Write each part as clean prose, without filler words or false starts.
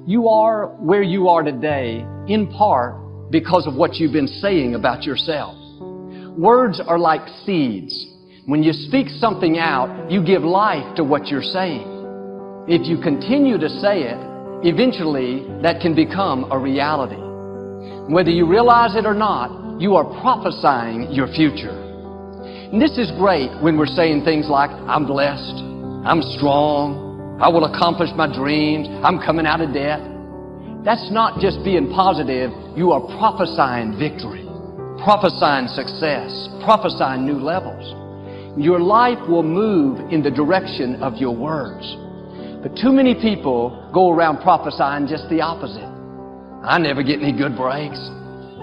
You are where you are today, in part because of what you've been saying about yourself. Words are like seeds. When you speak something out, you give life to what you're saying. If you continue to say it, eventually that can become a reality. Whether you realize it or not, you are prophesying your future. And this is great when we're saying things like, I'm blessed, I'm strong, I will accomplish my dreams, I'm coming out of debt. That's not just being positive, you are prophesying victory, prophesying success, prophesying new levels. Your life will move in the direction of your words. But too many people go around prophesying just the opposite. I never get any good breaks.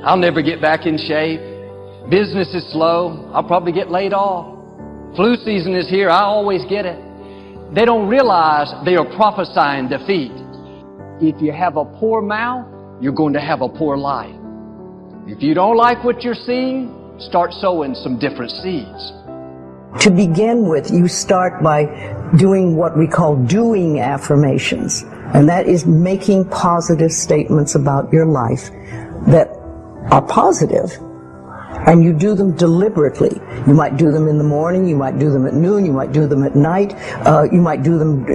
I'll never get back in shape. Business is slow. I'll probably get laid off. Flu season is here. I always get it. They don't realize they are prophesying defeat. If you have a poor mouth, you're going to have a poor life. If you don't like what you're seeing, start sowing some different seeds. To begin with, you start by doing what we call doing affirmations. And that is making positive statements about your life that are positive. And you do them deliberately. You might do them in the morning, you might do them at noon, you might do them at night, you might do them,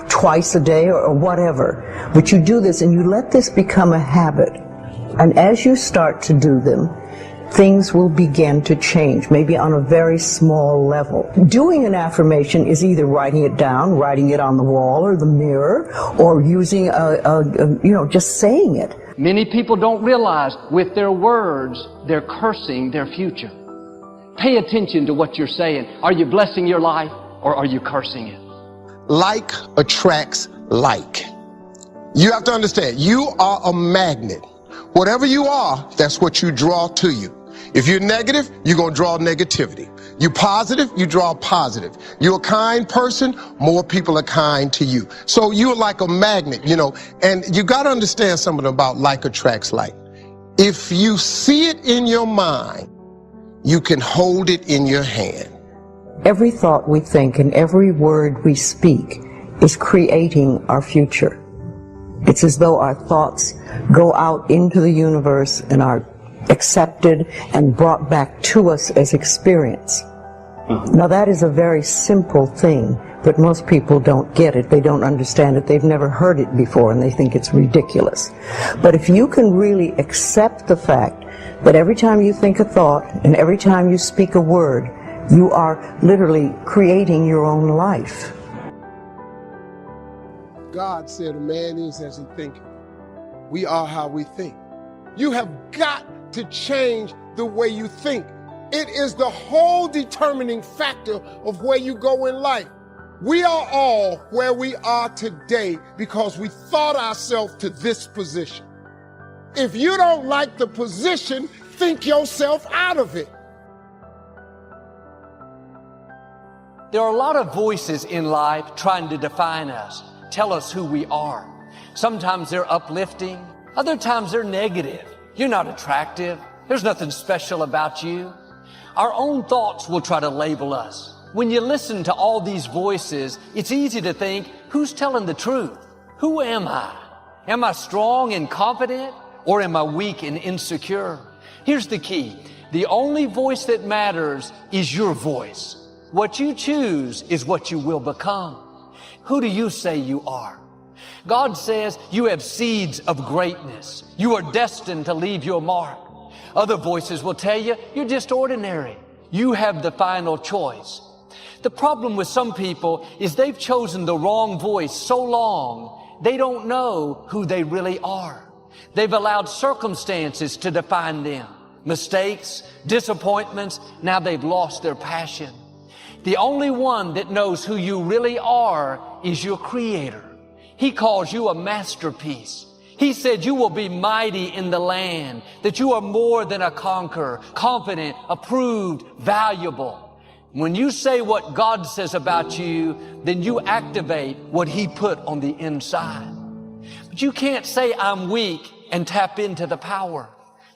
twice a day or whatever. But you do this and you let this become a habit. And as you start to do them, things will begin to change, maybe on a very small level. Doing an affirmation is either writing it down, writing it on the wall or the mirror, or using just saying it. Many people don't realize with their words, they're cursing their future. Pay attention to what you're saying. Are you blessing your life or are you cursing it? Like attracts like. You have to understand, you are a magnet. Whatever you are, that's what you draw to you. If you're negative, you're going to draw negativity. You're positive, you draw positive. You're a kind person, more people are kind to you. So you're like a magnet, and you got to understand something about like attracts like. If you see it in your mind, you can hold it in your hand. Every thought we think and every word we speak is creating our future. It's as though our thoughts go out into the universe and are accepted and brought back to us as experience. Now that is a very simple thing, but most people don't get it. They don't understand it. They've never heard it before and they think it's ridiculous. But if you can really accept the fact that every time you think a thought and every time you speak a word, you are literally creating your own life. God said a man is as he thinketh. We are how we think. You have got to change the way you think. It is the whole determining factor of where you go in life. We are all where we are today because we thought ourselves to this position. If you don't like the position, think yourself out of it. There are a lot of voices in life trying to define us, tell us who we are. Sometimes they're uplifting, other times they're negative. You're not attractive. There's nothing special about you. Our own thoughts will try to label us. When you listen to all these voices, it's easy to think, who's telling the truth? Who am I? Am I strong and confident, or am I weak and insecure? Here's the key. The only voice that matters is your voice. What you choose is what you will become. Who do you say you are? God says you have seeds of greatness. You are destined to leave your mark. Other voices will tell you you're just ordinary. You have the final choice. The problem with some people is they've chosen the wrong voice so long, they don't know who they really are. They've allowed circumstances to define them. Mistakes, disappointments, now they've lost their passion. The only one that knows who you really are is your Creator. He calls you a masterpiece. He said you will be mighty in the land, that you are more than a conqueror, confident, approved, valuable. When you say what God says about you, then you activate what He put on the inside. But you can't say I'm weak and tap into the power.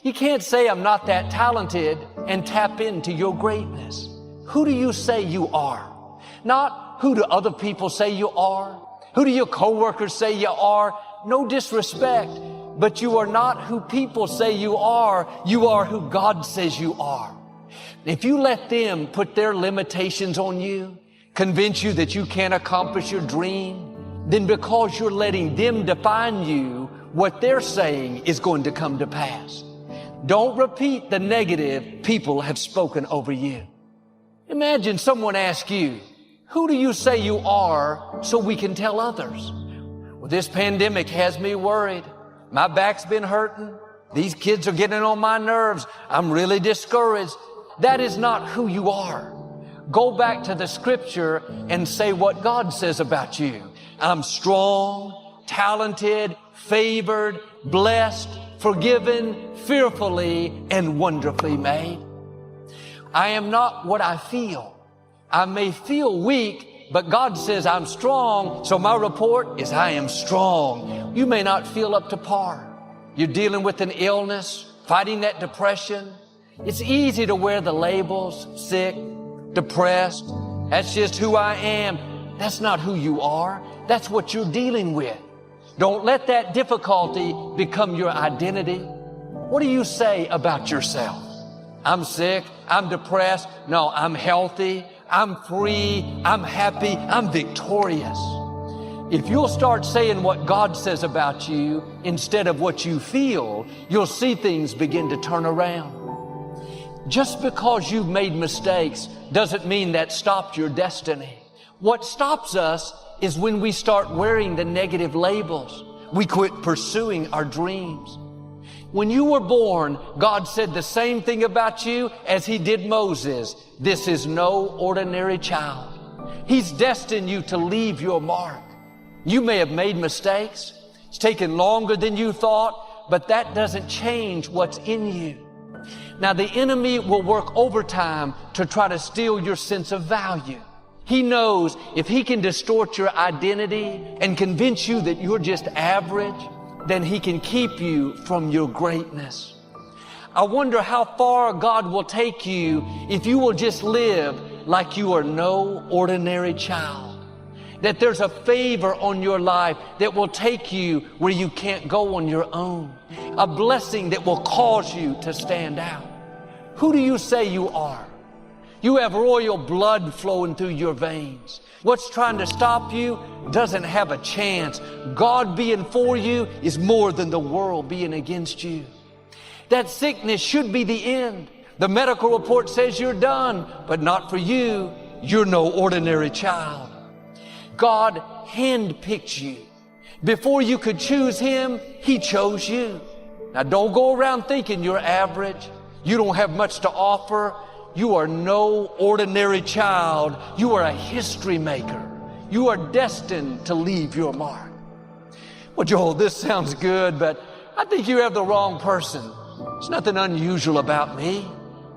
You can't say I'm not that talented and tap into your greatness. Who do you say you are? Not who do other people say you are? Who do your coworkers say you are? no disrespect, but you are not who people say you are. You are who God says you are. If you let them put their limitations on you, convince you that you can't accomplish your dream, then because you're letting them define you, what they're saying is going to come to pass. Don't repeat the negative people have spoken over you. Imagine someone asks you, who do you say you are so we can tell others? Well, this pandemic has me worried. My back's been hurting. These kids are getting on my nerves. I'm really discouraged. That is not who you are. Go back to the scripture and say what God says about you. I'm strong, talented, favored, blessed, forgiven, fearfully, and wonderfully made. I am not what I feel. I may feel weak, but God says I'm strong, so my report is I am strong. You may not feel up to par. You're dealing with an illness, fighting that depression. It's easy to wear the labels, sick, depressed. That's just who I am. That's not who you are. That's what you're dealing with. Don't let that difficulty become your identity. What do you say about yourself? I'm sick. I'm depressed. No, I'm healthy. I'm free. I'm happy. I'm victorious. If you'll start saying what God says about you instead of what you feel, you'll see things begin to turn around. Just because you've made mistakes doesn't mean that stopped your destiny. What stops us is when we start wearing the negative labels. We quit pursuing our dreams. When you were born, God said the same thing about you as He did Moses. This is no ordinary child. He's destined you to leave your mark. You may have made mistakes. It's taken longer than you thought, but that doesn't change what's in you. Now, the enemy will work overtime to try to steal your sense of value. He knows if he can distort your identity and convince you that you're just average, then he can keep you from your greatness. I wonder how far God will take you if you will just live like you are no ordinary child. That there's a favor on your life that will take you where you can't go on your own. A blessing that will cause you to stand out. Who do you say you are? You have royal blood flowing through your veins. What's trying to stop you doesn't have a chance. God being for you is more than the world being against you. That sickness should be the end. The medical report says you're done, but not for you. You're no ordinary child. God handpicked you. Before you could choose Him, He chose you. Now don't go around thinking you're average. You don't have much to offer. You are no ordinary child. You are a history maker. You are destined to leave your mark. Well, Joel, this sounds good, but I think you have the wrong person. There's nothing unusual about me.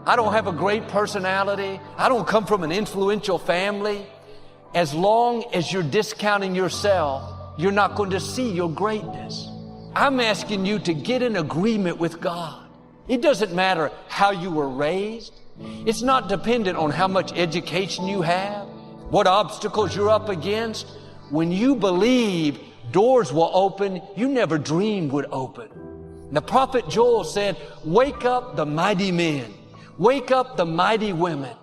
I don't have a great personality. I don't come from an influential family. As long as you're discounting yourself, you're not going to see your greatness. I'm asking you to get in agreement with God. It doesn't matter how you were raised. It's not dependent on how much education you have, what obstacles you're up against. When you believe, doors will open you never dreamed would open. The prophet Joel said, wake up the mighty men. Wake up the mighty women.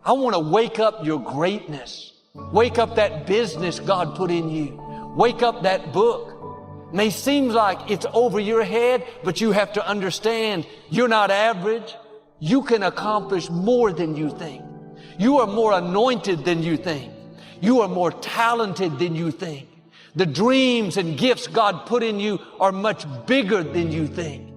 I want to wake up your greatness. Wake up that business God put in you. Wake up that book. May seem like it's over your head, but you have to understand you're not average. You can accomplish more than you think. You are more anointed than you think. You are more talented than you think. The dreams and gifts God put in you are much bigger than you think.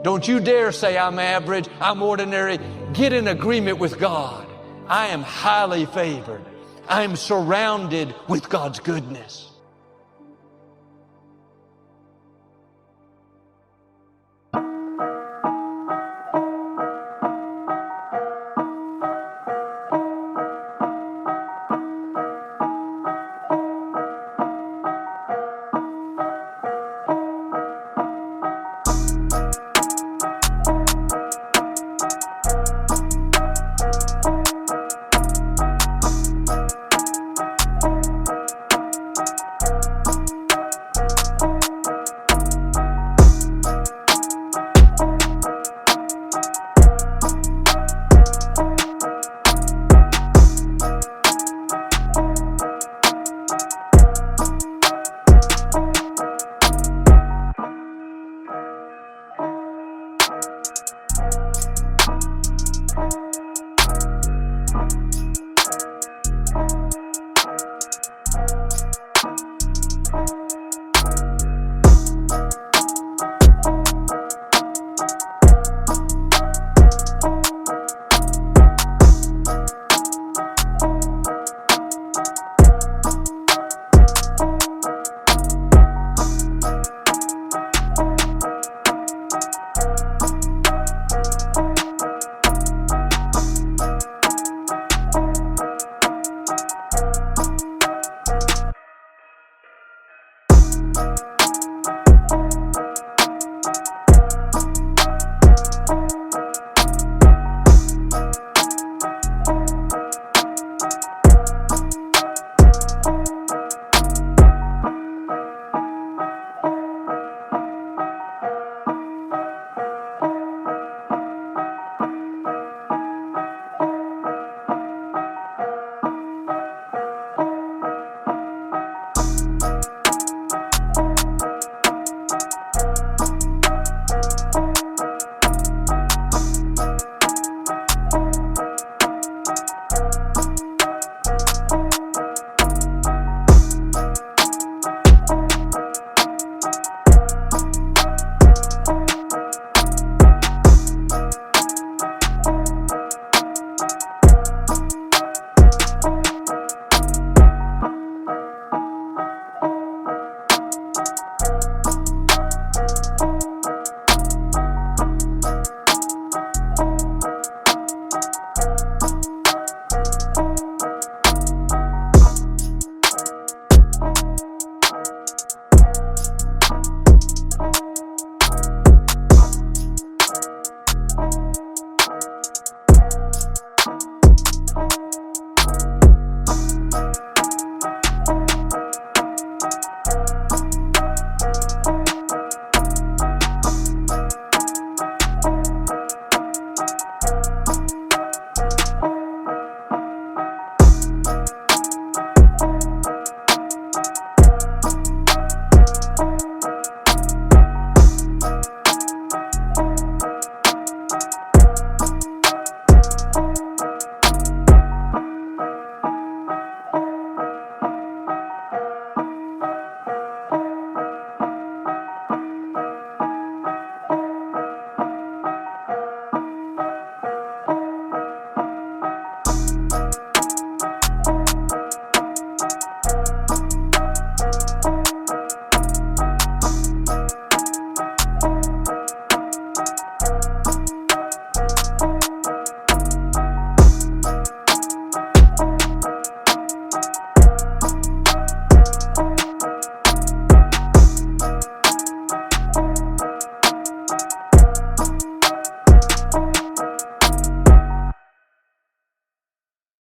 Don't you dare say I'm average, I'm ordinary. Get in agreement with God. I am highly favored. I am surrounded with God's goodness.